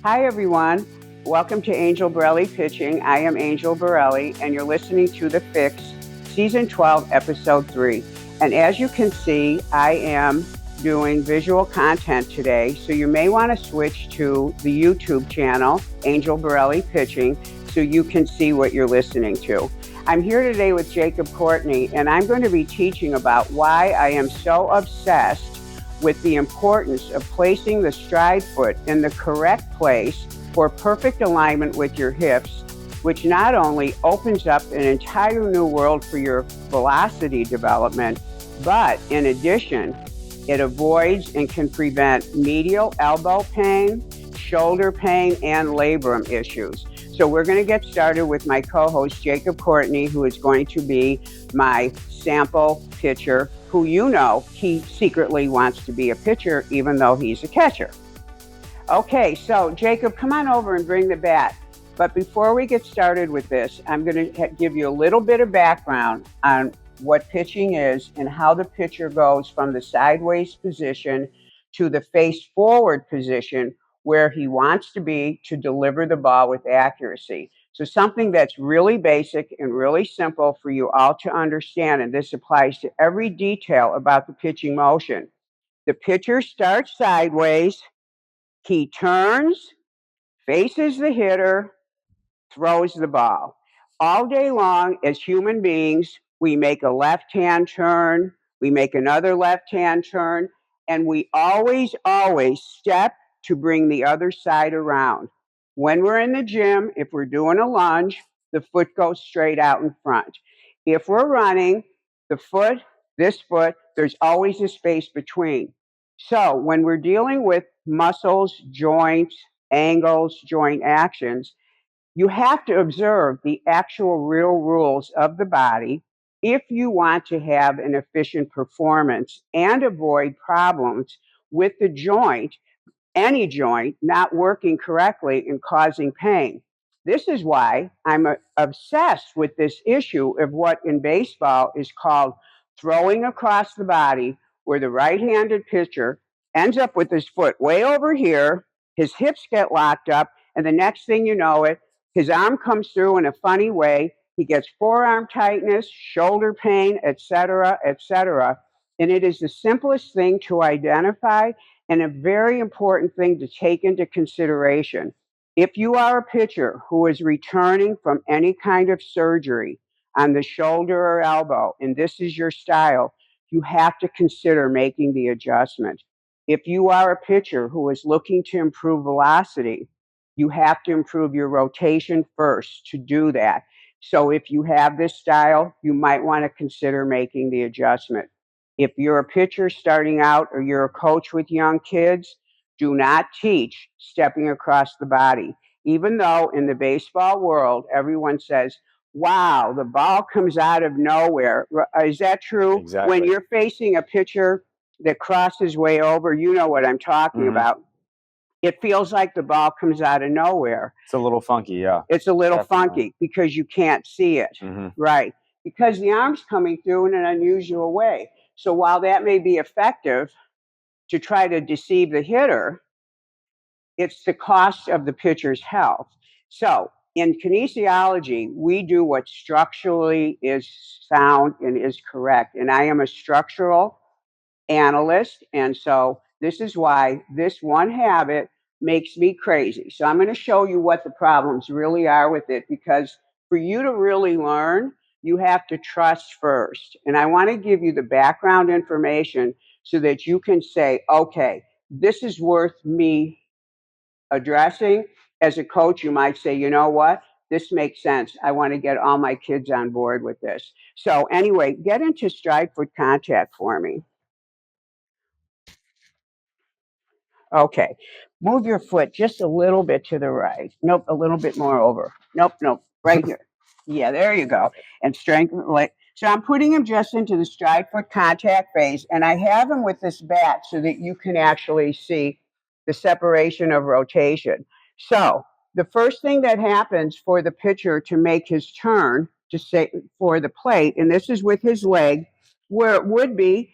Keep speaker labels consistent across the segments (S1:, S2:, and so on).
S1: Hi, everyone. Welcome to Angel Borrelli Pitching. I am Angel Borrelli, and you're listening to The Fix, Season 12, Episode 3. And as you can see, I am doing visual content today, so you may want to switch to the YouTube channel, Angel Borrelli Pitching, so you can see what you're listening to. I'm here today with Jacob Courtney, and I'm going to be teaching about why I am so obsessed with the importance of placing the stride foot in the correct place for perfect alignment with your hips, which not only opens up an entire new world for your velocity development, but in addition, it avoids and can prevent medial elbow pain, shoulder pain, and labrum issues. So we're going to get started with my co-host, Jacob Courtney, who is going to be my sample pitcher, who you know he secretly wants to be a pitcher even though he's a catcher. Okay, so Jacob, come on over and bring the bat. But before we get started with this, I'm going to give you a little bit of background on what pitching is and how the pitcher goes from the sideways position to the face forward position where he wants to be to deliver the ball with accuracy. So something that's really basic and really simple for you all to understand, and this applies to every detail about the pitching motion. The pitcher starts sideways, he turns, faces the hitter, throws the ball. All day long, as human beings, we make a left-hand turn, we make another left-hand turn, and we always step to bring the other side around. When we're in the gym, if we're doing a lunge, the foot goes straight out in front. If we're running, the foot, this foot, there's always a space between. So when we're dealing with muscles, joints, angles, joint actions, you have to observe the actual real rules of the body if you want to have an efficient performance and avoid problems with the joint, any joint, not working correctly and causing pain. This is why I'm obsessed with this issue of what in baseball is called throwing across the body, where the right-handed pitcher ends up with his foot way over here, his hips get locked up, and the next thing you know it, his arm comes through in a funny way. He gets forearm tightness, shoulder pain, etc., etc. And it is the simplest thing to identify and a very important thing to take into consideration. If you are a pitcher who is returning from any kind of surgery on the shoulder or elbow, and this is your style, you have to consider making the adjustment. If you are a pitcher who is looking to improve velocity, you have to improve your rotation first to do that. So if you have this style, you might want to consider making the adjustment. If you're a pitcher starting out or you're a coach with young kids, do not teach stepping across the body. Even though in the baseball world, everyone says, wow, the ball comes out of nowhere. Is that true?
S2: Exactly.
S1: When you're facing a pitcher that crosses way over, you know what I'm talking about. It feels like the ball comes out of nowhere.
S2: It's a little funky, yeah.
S1: It's a little funky because you can't see it, right? Because the arm's coming through in an unusual way. So while that may be effective to try to deceive the hitter, it's the cost of the pitcher's health. So in kinesiology, we do what structurally is sound and is correct. And I am a structural analyst. And so this is why this one habit makes me crazy. So I'm going to show you what the problems really are with it, because for you to really learn, you have to trust first. And I want to give you the background information so that you can say, okay, this is worth me addressing. As a coach, you might say, you know what? This makes sense. I want to get all my kids on board with this. So anyway, get into stride foot contact for me. Okay. Move your foot just a little bit to the right. Nope, a little bit more over. Nope, right here. Yeah, there you go. And strengthen the leg. So I'm putting him just into the stride foot contact phase, and I have him with this bat so that you can actually see the separation of rotation. So the first thing that happens for the pitcher to make his turn to say for the plate, and this is with his leg, where it would be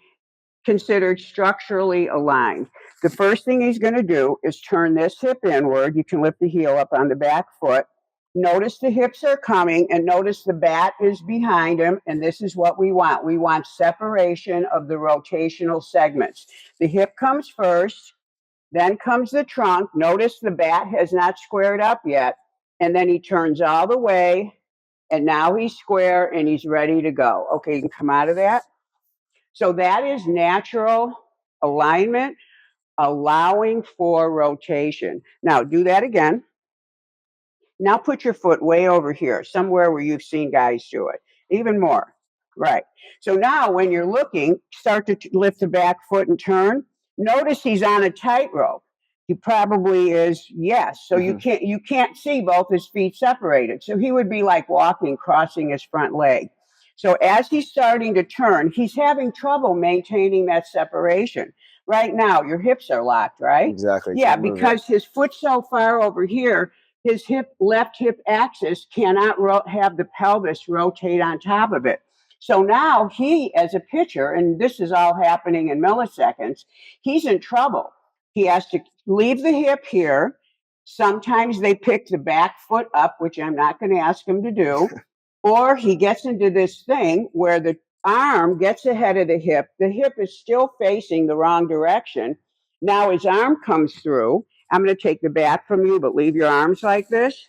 S1: considered structurally aligned. The first thing he's going to do is turn this hip inward. You can lift the heel up on the back foot. Notice the hips are coming, and notice the bat is behind him, and this is what we want. We want separation of the rotational segments. The hip comes first, then comes the trunk. Notice the bat has not squared up yet, and then he turns all the way, and now he's square, and he's ready to go. Okay, you can come out of that. So that is natural alignment, allowing for rotation. Now do that again. Now put your foot way over here, somewhere where you've seen guys do it, even more. Right. So now when you're looking, start to lift the back foot and turn. Notice he's on a tightrope. He probably is, yes. So you can't see both his feet separated. So he would be like walking, crossing his front leg. So as he's starting to turn, he's having trouble maintaining that separation. Right now, your hips are locked, right?
S2: Exactly.
S1: Yeah, because his foot's so far over here, his left hip axis cannot have the pelvis rotate on top of it. So now he, as a pitcher, and this is all happening in milliseconds, he's in trouble. He has to leave the hip here. Sometimes they pick the back foot up, which I'm not going to ask him to do. Or he gets into this thing where the arm gets ahead of the hip. The hip is still facing the wrong direction. Now his arm comes through. I'm going to take the bat from you, but leave your arms like this.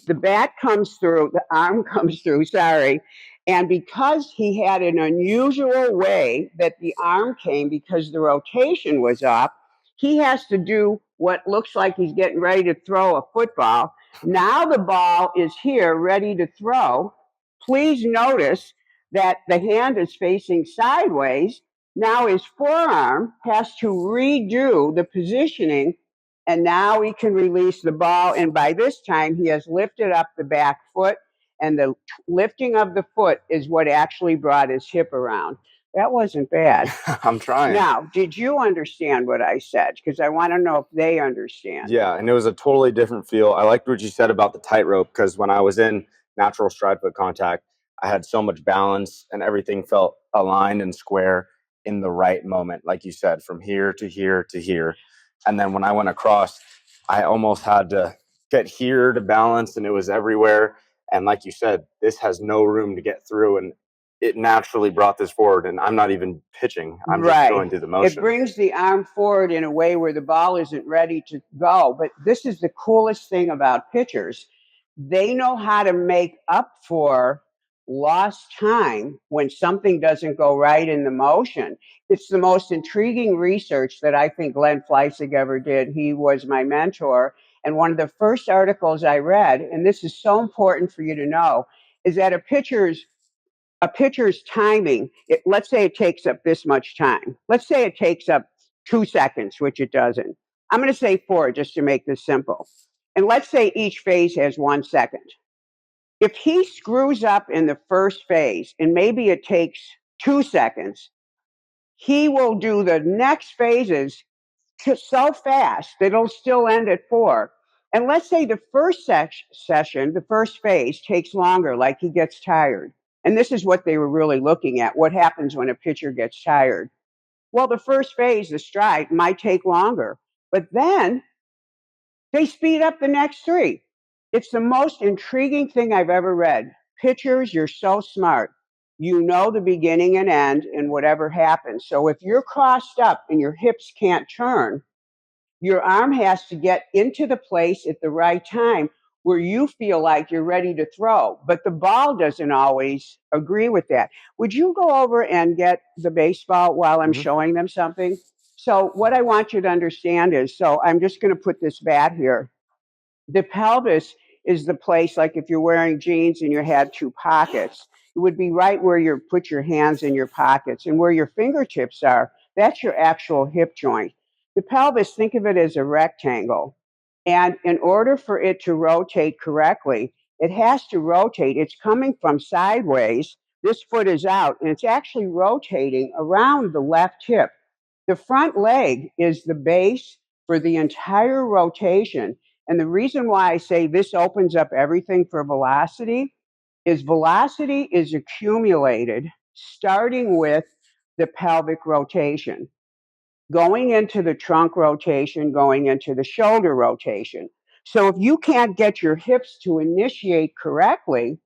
S1: The bat comes through, the arm comes through, sorry. And because he had an unusual way that the arm came because the rotation was up, he has to do what looks like he's getting ready to throw a football. Now the ball is here ready to throw. Please notice that the hand is facing sideways. Now his forearm has to redo the positioning, and now he can release the ball. And by this time, he has lifted up the back foot, and the lifting of the foot is what actually brought his hip around. That wasn't bad.
S2: I'm trying.
S1: Now, did you understand what I said? Because I want to know if they understand.
S2: Yeah, and it was a totally different feel. I liked what you said about the tightrope, because when I was in natural stride foot contact, I had so much balance and everything felt aligned and square in the right moment, like you said, from here to here to here. And then when I went across, I almost had to get here to balance, and it was everywhere. And like you said, this has no room to get through, and it naturally brought this forward, and I'm not even pitching. I'm just going through the motion.
S1: It brings the arm forward in a way where the ball isn't ready to go. But this is the coolest thing about pitchers. They know how to make up for lost time when something doesn't go right in the motion. It's the most intriguing research that I think Glenn Fleissig ever did. He was my mentor. And one of the first articles I read, and this is so important for you to know, is that a pitcher's timing, let's say it takes up this much time. Let's say it takes up 2 seconds, which it doesn't. I'm going to say 4 just to make this simple. And let's say each phase has 1 second. If he screws up in the first phase, and maybe it takes 2 seconds, he will do the next phases so fast that it'll still end at 4. And let's say the first session, the first phase takes longer, like he gets tired. And this is what they were really looking at. What happens when a pitcher gets tired? Well, the first phase, the stride, might take longer, but then they speed up the next 3. It's the most intriguing thing I've ever read. Pitchers, you're so smart. You know the beginning and end and whatever happens. So if you're crossed up and your hips can't turn, your arm has to get into the place at the right time where you feel like you're ready to throw. But the ball doesn't always agree with that. Would you go over and get the baseball while I'm showing them something? So what I want you to understand is, so I'm just going to put this bat here. The pelvis is the place, like if you're wearing jeans and you had 2 pockets, it would be right where you put your hands in your pockets, and where your fingertips are, that's your actual hip joint. The pelvis, think of it as a rectangle. And in order for it to rotate correctly, it has to rotate. It's coming from sideways. This foot is out, and it's actually rotating around the left hip. The front leg is the base for the entire rotation. And the reason why I say this opens up everything for velocity is accumulated starting with the pelvic rotation. going into the trunk rotation, going into the shoulder rotation. So if you can't get your hips to initiate correctly,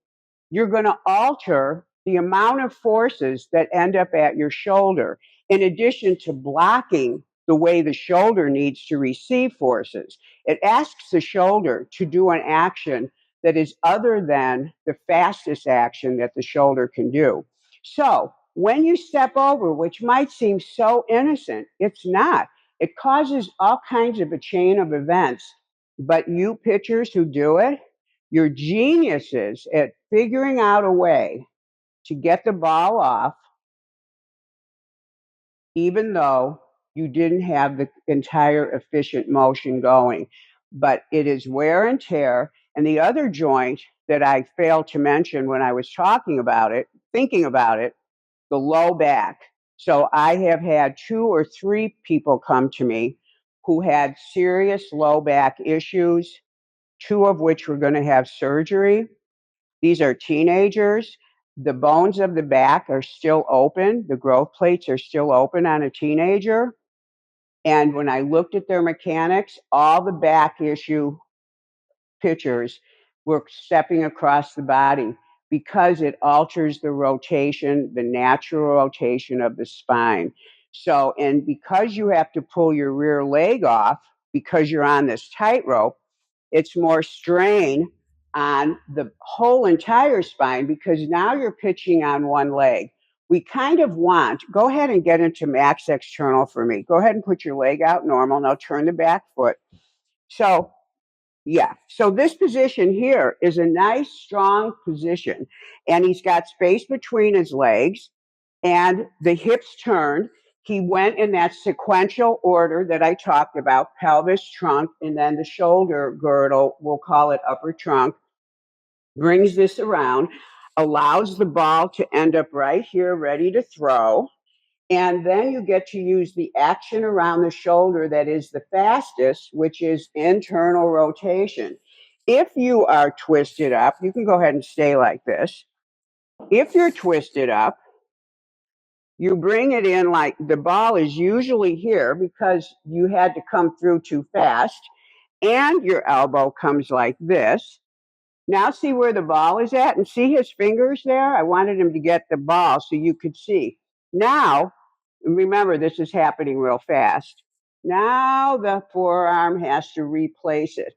S1: you're going to alter the amount of forces that end up at your shoulder, in addition to blocking the way the shoulder needs to receive forces. It asks the shoulder to do an action that is other than the fastest action that the shoulder can do. So when you step over, which might seem so innocent, it's not. It causes all kinds of a chain of events. But you pitchers who do it, you're geniuses at figuring out a way to get the ball off, even though you didn't have the entire efficient motion going. But it is wear and tear. And the other joint that I failed to mention when I was talking about it, thinking about it, the low back. So I have had 2 or 3 people come to me who had serious low back issues, 2 of which were going to have surgery. These are teenagers. The bones of the back are still open. The growth plates are still open on a teenager. And when I looked at their mechanics, all the back issue pitchers were stepping across the body because it alters the rotation, the natural rotation of the spine. So, and because you have to pull your rear leg off because you're on this tightrope, it's more strain on the whole entire spine because now you're pitching on one leg. We kind of want, go ahead and get into max external for me. Go ahead and put your leg out normal. Now turn the back foot. So, yeah. So this position here is a nice, strong position. And he's got space between his legs and the hips turned. He went in that sequential order that I talked about, pelvis, trunk, and then the shoulder girdle, we'll call it upper trunk, brings this around, allows the ball to end up right here, ready to throw. And then you get to use the action around the shoulder that is the fastest, which is internal rotation. If you are twisted up, you can go ahead and stay like this. If you're twisted up, you bring it in like the ball is usually here because you had to come through too fast, and your elbow comes like this. Now see where the ball is at and see his fingers there? I wanted him to get the ball so you could see. Now, remember, this is happening real fast. Now the forearm has to replace it.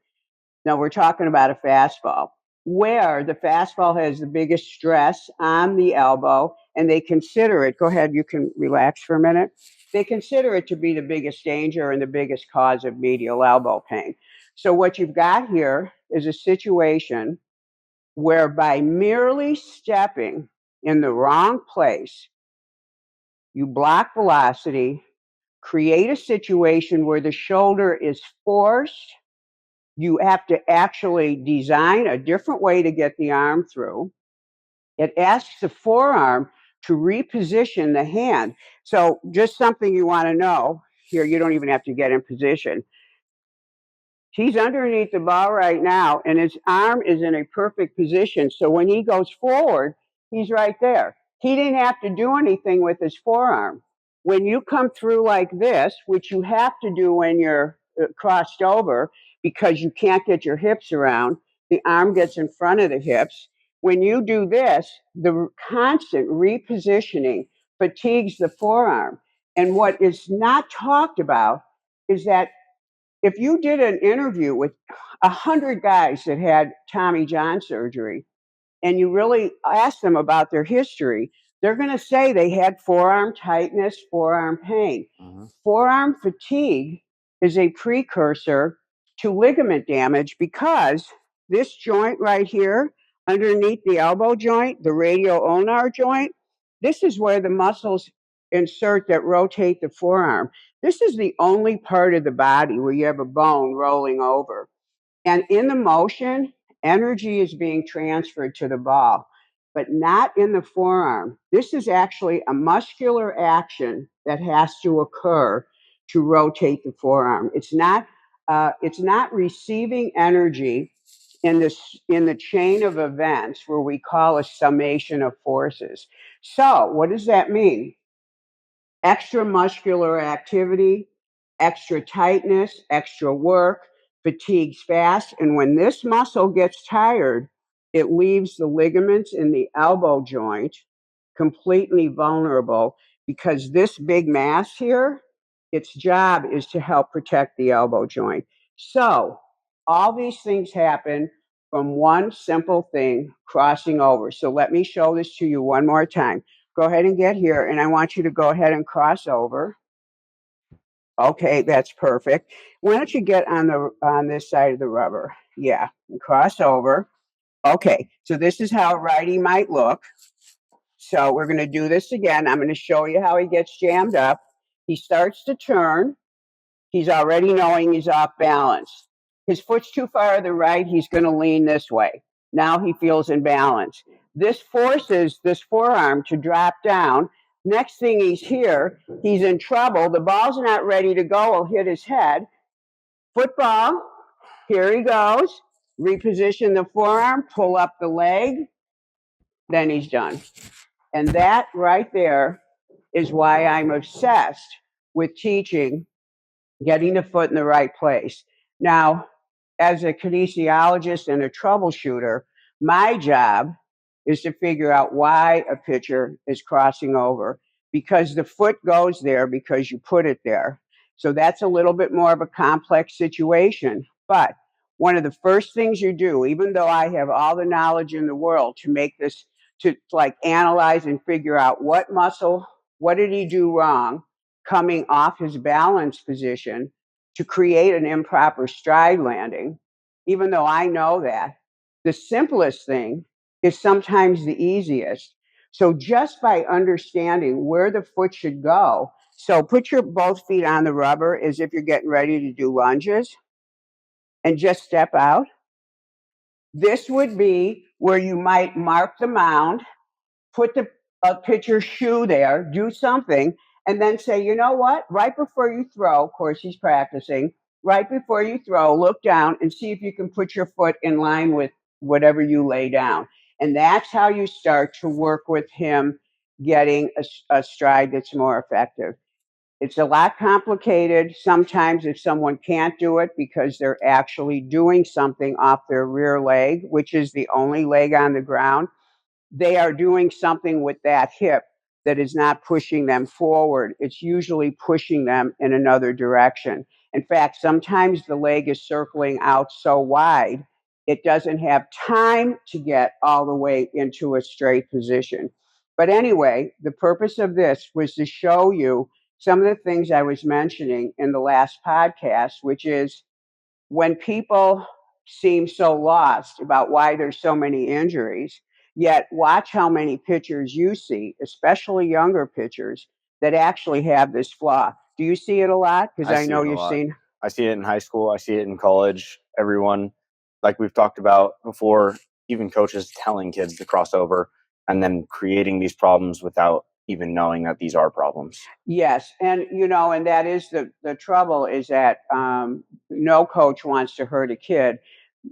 S1: Now we're talking about a fastball where the fastball has the biggest stress on the elbow, and they consider it, go ahead, you can relax for a minute. They consider it to be the biggest danger and the biggest cause of medial elbow pain. So what you've got here is a situation where by merely stepping in the wrong place, you block velocity, create a situation where the shoulder is forced. You have to actually design a different way to get the arm through. It asks the forearm to reposition the hand. So, just something you want to know here, you don't even have to get in position. He's underneath the ball right now, and his arm is in a perfect position. So when he goes forward, he's right there. He didn't have to do anything with his forearm. When you come through like this, which you have to do when you're crossed over because you can't get your hips around, the arm gets in front of the hips. When you do this, the constant repositioning fatigues the forearm. And what is not talked about is that if you did an interview with 100 guys that had Tommy John surgery and you really ask them about their history, they're going to say they had forearm tightness, forearm pain. Forearm fatigue is a precursor to ligament damage because this joint right here, underneath the elbow joint, the radial ulnar joint, this is where the muscles insert that rotate the forearm. This is the only part of the body where you have a bone rolling over. And in the motion, energy is being transferred to the ball, but not in the forearm. This is actually a muscular action that has to occur to rotate the forearm. It's not receiving energy in the chain of events where we call a summation of forces. So what does that mean? extra muscular activity, extra tightness, extra work, fatigues fast. And when this muscle gets tired, it leaves the ligaments in the elbow joint completely vulnerable because this big mass here, its job is to help protect the elbow joint. So all these things happen from one simple thing, crossing over. So let me show this to you one more time. Go ahead and get here, and I want you to go ahead and cross over. Okay, that's perfect. Why don't you get on this side of the rubber? Yeah, and cross over. Okay, so this is how a righty might look. So we're going to do this again. I'm going to show you how he gets jammed up. He starts to turn. He's already knowing he's off balance. His foot's too far to the right. He's going to lean this way. Now he feels in balance. This forces this forearm to drop down. Next thing he's here, he's in trouble. The ball's not ready to go. He'll hit his head. Football. Here he goes. Reposition the forearm, pull up the leg. Then he's done. And that right there is why I'm obsessed with teaching getting the foot in the right place. Now, as a kinesiologist and a troubleshooter, my job is to figure out why a pitcher is crossing over because the foot goes there because you put it there. So that's a little bit more of a complex situation. But one of the first things you do, even though I have all the knowledge in the world to make this, to like analyze and figure out what muscle, what did he do wrong coming off his balance position to create an improper stride landing, even though I know that, the simplest thing is sometimes the easiest. So just by understanding where the foot should go, so put your both feet on the rubber as if you're getting ready to do lunges and just step out. This would be where you might mark the mound, put the pitcher's shoe there, do something, and then say, you know what? Right before you throw, of course, he's practicing. Right before you throw, look down and see if you can put your foot in line with whatever you lay down. And that's how you start to work with him getting a stride that's more effective. It's a lot complicated sometimes if someone can't do it because they're actually doing something off their rear leg, which is the only leg on the ground. They are doing something with that hip that is not pushing them forward. It's usually pushing them in another direction. In fact, sometimes the leg is circling out so wide, it doesn't have time to get all the way into a straight position. But anyway, the purpose of this was to show you some of the things I was mentioning in the last podcast, which is when people seem so lost about why there's so many injuries, yet watch how many pitchers you see, especially younger pitchers, that actually have this flaw. Do you see it a lot? Because I know you've seen.
S2: I see it in high school. I see it in college. Everyone, like we've talked about before, even coaches telling kids to cross over and then creating these problems without even knowing that these are problems.
S1: Yes, and and that is the trouble is that no coach wants to hurt a kid,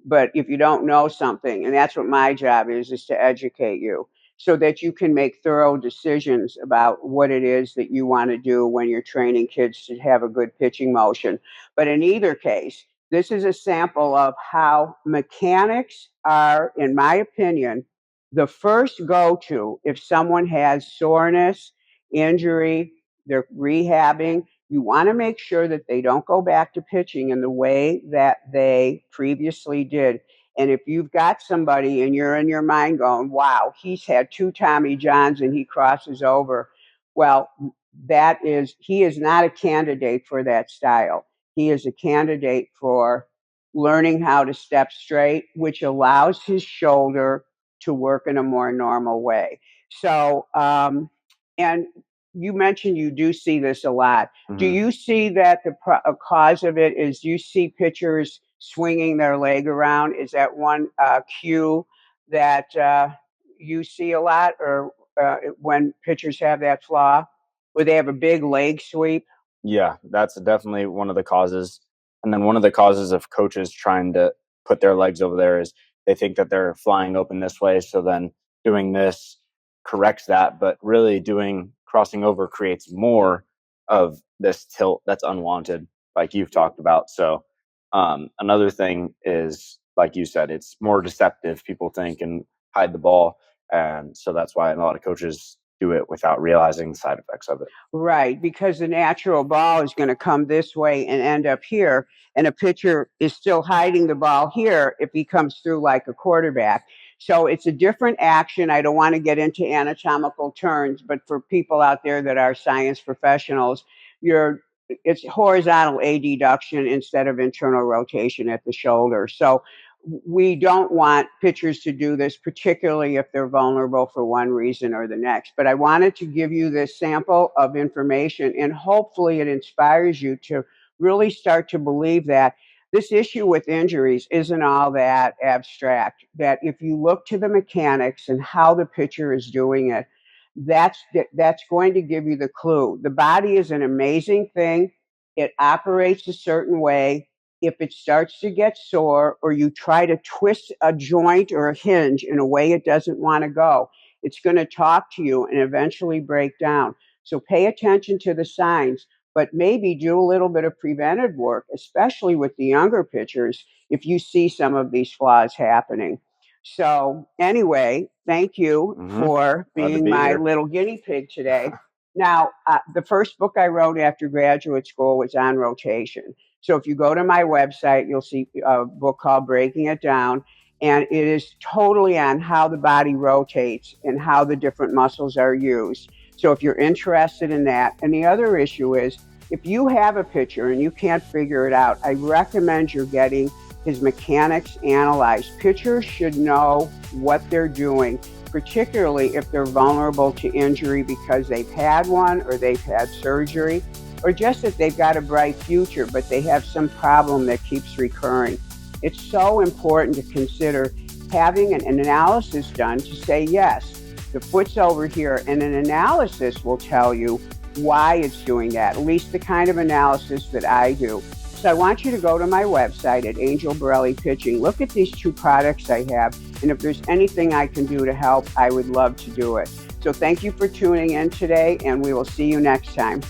S1: but if you don't know something, and that's what my job is to educate you so that you can make thorough decisions about what it is that you want to do when you're training kids to have a good pitching motion. But in either case, this is a sample of how mechanics are, in my opinion, the first go-to if someone has soreness, injury, they're rehabbing. You want to make sure that they don't go back to pitching in the way that they previously did. And if you've got somebody and you're in your mind going, wow, he's had 2 Tommy Johns and he crosses over, well, he is not a candidate for that style. He is a candidate for learning how to step straight, which allows his shoulder to work in a more normal way. So, and you mentioned you do see this a lot. Mm-hmm. Do you see that a cause of it is you see pitchers swinging their leg around? Is that one cue that you see a lot, or when pitchers have that flaw, where they have a big leg sweep?
S2: Yeah, that's definitely one of the causes. And then one of the causes of coaches trying to put their legs over there is they think that they're flying open this way. So then doing this corrects that, but really doing crossing over creates more of this tilt that's unwanted, like you've talked about. So another thing is, like you said, it's more deceptive, people think, and hide the ball. And so that's why a lot of coaches do it without realizing the side effects of it.
S1: Right, because the natural ball is going to come this way and end up here, and a pitcher is still hiding the ball here if he comes through like a quarterback. So it's a different action. I don't want to get into anatomical terms, but for people out there that are science professionals, you're it's horizontal adduction instead of internal rotation at the shoulder. So we don't want pitchers to do this, particularly if they're vulnerable for one reason or the next. But I wanted to give you this sample of information, and hopefully it inspires you to really start to believe that this issue with injuries isn't all that abstract, that if you look to the mechanics and how the pitcher is doing it, that's going to give you the clue. The body is an amazing thing. It operates a certain way. If it starts to get sore or you try to twist a joint or a hinge in a way it doesn't want to go, it's going to talk to you and eventually break down. So pay attention to the signs, but maybe do a little bit of preventive work, especially with the younger pitchers, if you see some of these flaws happening. So, anyway, thank you for being my
S2: here.
S1: little guinea pig today. Now, the first book I wrote after graduate school was on rotation. So if you go to my website, you'll see a book called Breaking It Down, and it is totally on how the body rotates and how the different muscles are used. So if you're interested in that, and the other issue is, if you have a pitcher and you can't figure it out, I recommend you're getting his mechanics analyzed. Pitchers should know what they're doing, particularly if they're vulnerable to injury because they've had one or they've had surgery, or just that they've got a bright future, but they have some problem that keeps recurring. It's so important to consider having an analysis done to say, yes, the foot's over here, and an analysis will tell you why it's doing that, at least the kind of analysis that I do. So I want you to go to my website at Angel Borrelli Pitching. Look at these two products I have, and if there's anything I can do to help, I would love to do it. So thank you for tuning in today, and we will see you next time.